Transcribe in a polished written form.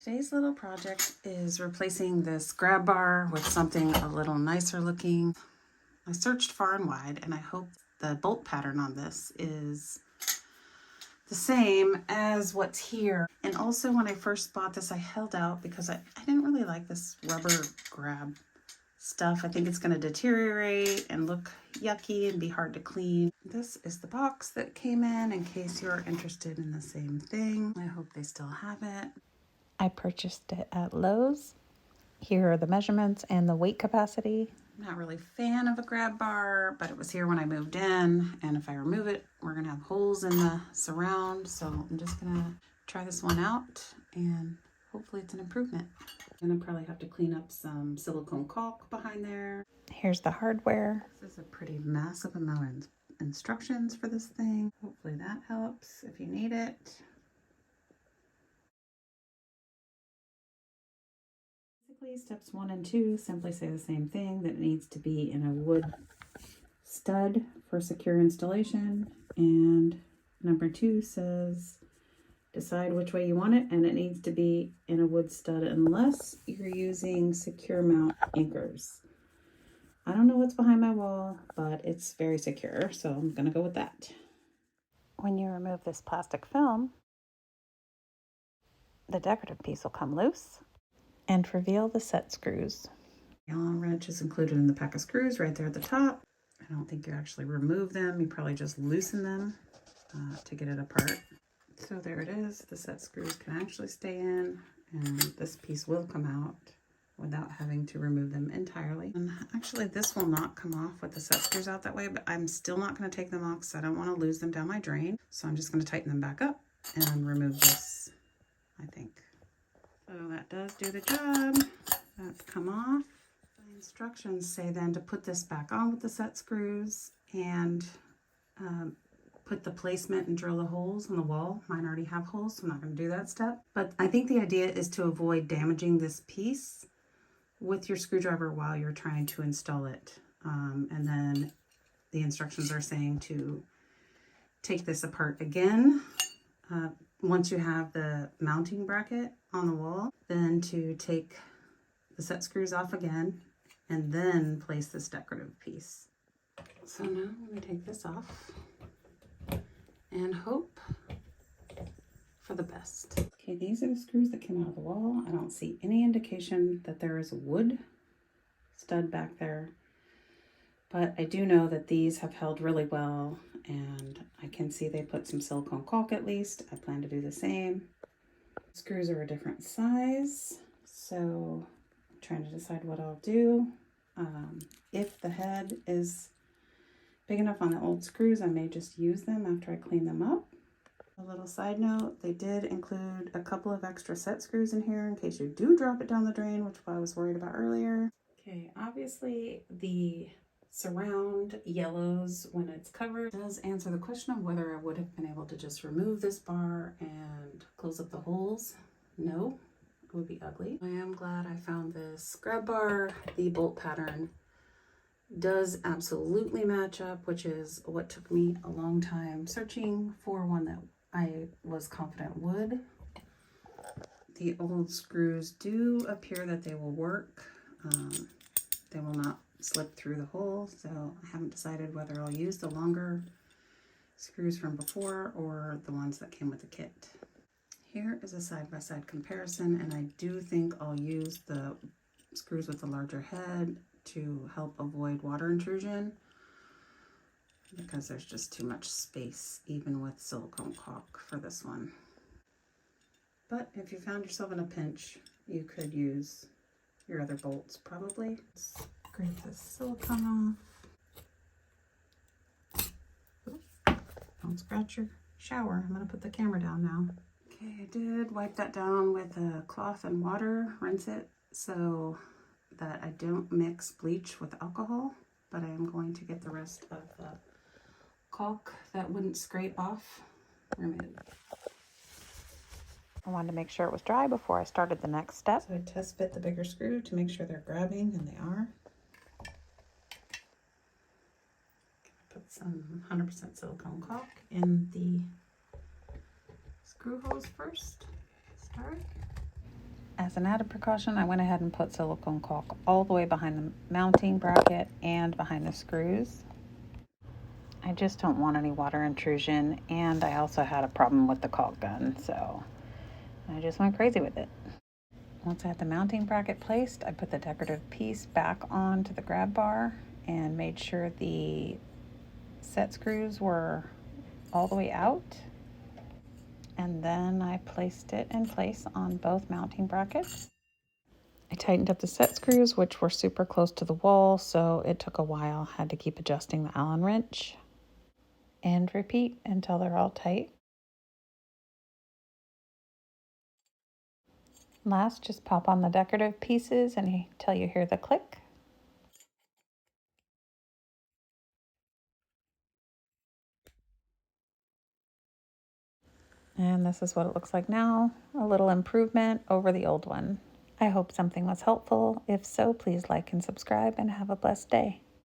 Today's little project is replacing this grab bar with something a little nicer looking. I searched far and wide, and I hope the bolt pattern on this is the same as what's here. And also when I first bought this, I held out because I didn't really like this rubber grab stuff. I think it's going to deteriorate and look yucky and be hard to clean. This is the box that came in case you're interested in the same thing. I hope they still have it. I purchased it at Lowe's. Here are the measurements and the weight capacity. I'm not really a fan of a grab bar, but it was here when I moved in, and if I remove it, we're gonna have holes in the surround, so I'm just gonna try this one out, and hopefully it's an improvement. I'm gonna probably have to clean up some silicone caulk behind there. Here's the hardware. This is a pretty massive amount of instructions for this thing. Hopefully that helps if you need it. Steps 1 and 2 simply say the same thing, that it needs to be in a wood stud for secure installation, and number 2 says decide which way you want it, and it needs to be in a wood stud unless you're using secure mount anchors. I don't know what's behind my wall, but it's very secure, so I'm gonna go with that. When you remove this plastic film, the decorative piece will come loose and reveal the set screws. The Allen wrench is included in the pack of screws right there at the top. I don't think you actually remove them, you probably just loosen them to get it apart. So there it is, the set screws can actually stay in, and this piece will come out without having to remove them entirely. And actually this will not come off with the set screws out that way, but I'm still not going to take them off because I don't want to lose them down my drain. So I'm just going to tighten them back up and remove this, I think. So that does do the job. That's come off. The instructions say then to put this back on with the set screws and put the placement and drill the holes in the wall. Mine already have holes, so I'm not going to do that step. But I think the idea is to avoid damaging this piece with your screwdriver while you're trying to install it. And then the instructions are saying to take this apart again once you have the mounting bracket on the wall, then to take the set screws off again and then place this decorative piece. So now I'm going to take this off and hope for the best. Okay, these are the screws that came out of the wall. I don't see any indication that there is a wood stud back there, but I do know that these have held really well, and I can see they put some silicone caulk at least. I plan to do the same. Screws are a different size, so I'm trying to decide what I'll do. If the head is big enough on the old screws, I may just use them after I clean them up. A little side note, they did include a couple of extra set screws in here in case you do drop it down the drain, which I was worried about earlier. Okay, obviously the surround yellows when it's covered does answer the question of whether I would have been able to just remove this bar and close up the holes. No, it would be ugly. I am glad I found this grab bar. The bolt pattern does absolutely match up, which is what took me a long time searching for one that I was confident would. The old screws do appear that they will work. They will not slip through the hole, so I haven't decided whether I'll use the longer screws from before or the ones that came with the kit. Here is a side-by-side comparison, and I do think I'll use the screws with the larger head to help avoid water intrusion because there's just too much space even with silicone caulk for this one. But if you found yourself in a pinch, you could use your other bolts probably. Scrape the silicone off. Oops. Don't scratch your shower. I'm gonna put the camera down now. Okay, I did wipe that down with a cloth and water, rinse it so that I don't mix bleach with alcohol, but I am going to get the rest of the caulk that wouldn't scrape off removed. I wanted to make sure it was dry before I started the next step. So I test fit the bigger screw to make sure they're grabbing, and they are. Put some 100% silicone caulk in the screw holes first. Start. As an added precaution, I went ahead and put silicone caulk all the way behind the mounting bracket and behind the screws. I just don't want any water intrusion, and I also had a problem with the caulk gun, so I just went crazy with it. Once I had the mounting bracket placed, I put the decorative piece back onto the grab bar and made sure the set screws were all the way out. And then I placed it in place on both mounting brackets. I tightened up the set screws, which were super close to the wall, so it took a while. Had to keep adjusting the Allen wrench. And repeat until they're all tight. Last, just pop on the decorative pieces until you hear the click. And this is what it looks like now, a little improvement over the old one. I hope something was helpful. If so, please like and subscribe and have a blessed day.